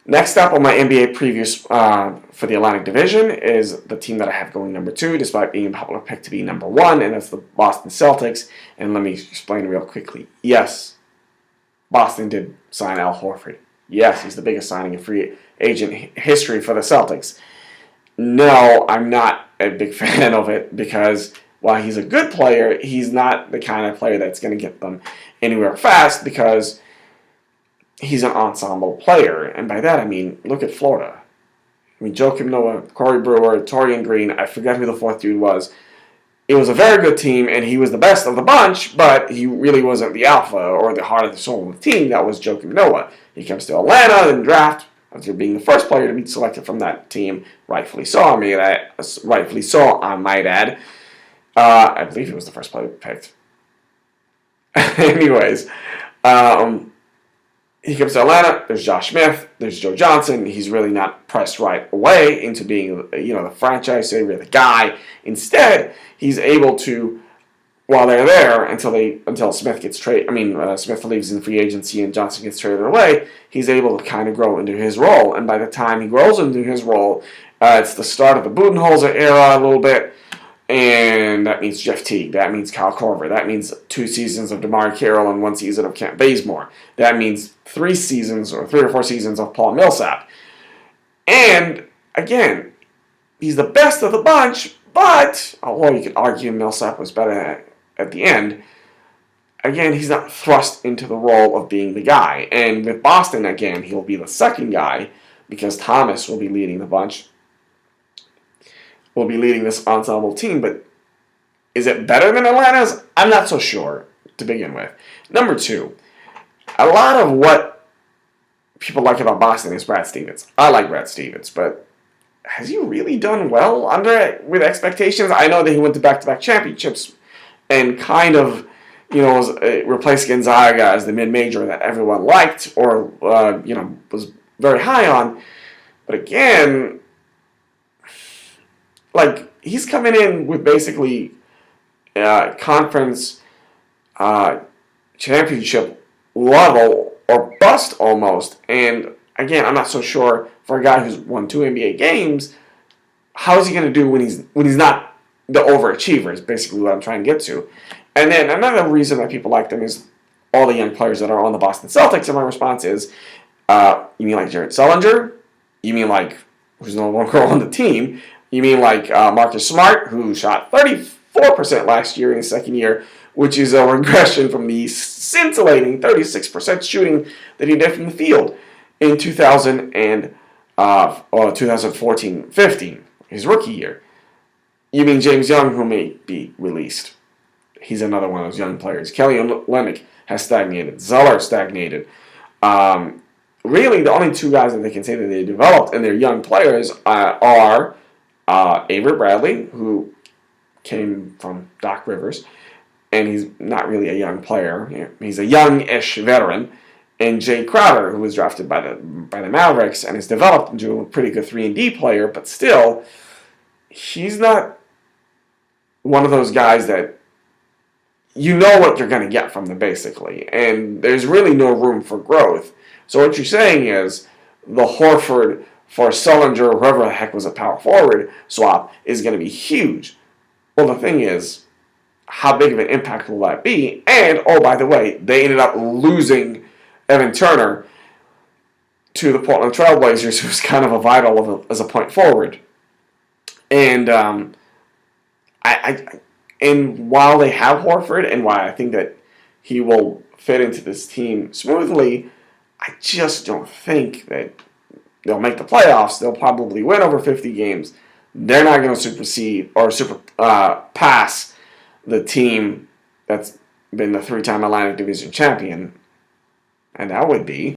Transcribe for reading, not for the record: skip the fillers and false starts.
Next up on my NBA previews for the Atlantic Division is the team that I have going number 2, despite being a popular pick to be number 1, and that's the Boston Celtics. And let me explain real quickly. Yes, Boston did sign Al Horford. Yes, he's the biggest signing in free agent history for the Celtics. No, I'm not a big fan of it because while he's a good player, he's not the kind of player that's going to get them anywhere fast because he's an ensemble player. And by that I mean, look at Florida. I mean, Joakim Noah, Corey Brewer, Torian Green, I forget who the fourth dude was. It was a very good team, and he was the best of the bunch, but he really wasn't the alpha or the heart of the soul of the team. That was Joakim Noah. He comes to Atlanta in draft after being the first player to be selected from that team. Rightfully so, I might add. I believe he was the first player picked. Anyways, he comes to Atlanta. There's Josh Smith. There's Joe Johnson. He's really not pressed right away into being, the franchise savior, the guy. Instead, he's able to, while they're there, until Smith gets traded. Smith leaves in free agency and Johnson gets traded away. He's able to kind of grow into his role, and by the time he grows into his role, it's the start of the Budenholzer era a little bit. And that means Jeff Teague. That means Kyle Korver. That means 2 seasons of DeMar Carroll and 1 season of Kent Bazemore. That means 3 or 4 seasons of Paul Millsap. And, again, he's the best of the bunch, but, although you could argue Millsap was better at the end, again, he's not thrust into the role of being the guy. And with Boston, again, he'll be the second guy because Thomas will be leading the bunch. Will be leading this ensemble team, but is it better than Atlanta's? I'm not so sure to begin with. Number 2, a lot of what people like about Boston is Brad Stevens. I like Brad Stevens, but has he really done well with expectations? I know that he went to back-to-back championships and kind of, replaced Gonzaga as the mid-major that everyone liked or, was very high on. But again, he's coming in with basically conference championship level or bust almost. And again, I'm not so sure for a guy who's won 2 NBA games, how is he going to do when he's not the overachiever is basically what I'm trying to get to. And then another reason that people like them is all the young players that are on the Boston Celtics. And my response is, you mean like Jared Sullinger? You mean like who's no longer on the team? You mean like Marcus Smart, who shot 34% last year in his second year, which is a regression from the scintillating 36% shooting that he did from the field in 2014-15, his rookie year. You mean James Young, who may be released. He's another one of those young players. Kelly Olynyk has stagnated. Zeller stagnated. Really, the only 2 guys that they can say that they developed and they're young players are Avery Bradley, who came from Doc Rivers, and he's not really a young player. He's a young-ish veteran. And Jay Crowder, who was drafted by the Mavericks and has developed into a pretty good 3-and-D player, but still, he's not one of those guys that you know what you're going to get from them, basically. And there's really no room for growth. So what you're saying is the Horford for Sullinger, or whoever the heck was a power forward swap, is going to be huge. Well, the thing is, how big of an impact will that be? And, oh, by the way, they ended up losing Evan Turner to the Portland Trailblazers, who's kind of a vital as a point forward. And and while they have Horford, and why I think that he will fit into this team smoothly, I just don't think that they'll make the playoffs. They'll probably win over 50 games. They're not going to supersede or pass the team that's been the 3-time Atlantic Division champion, and that would be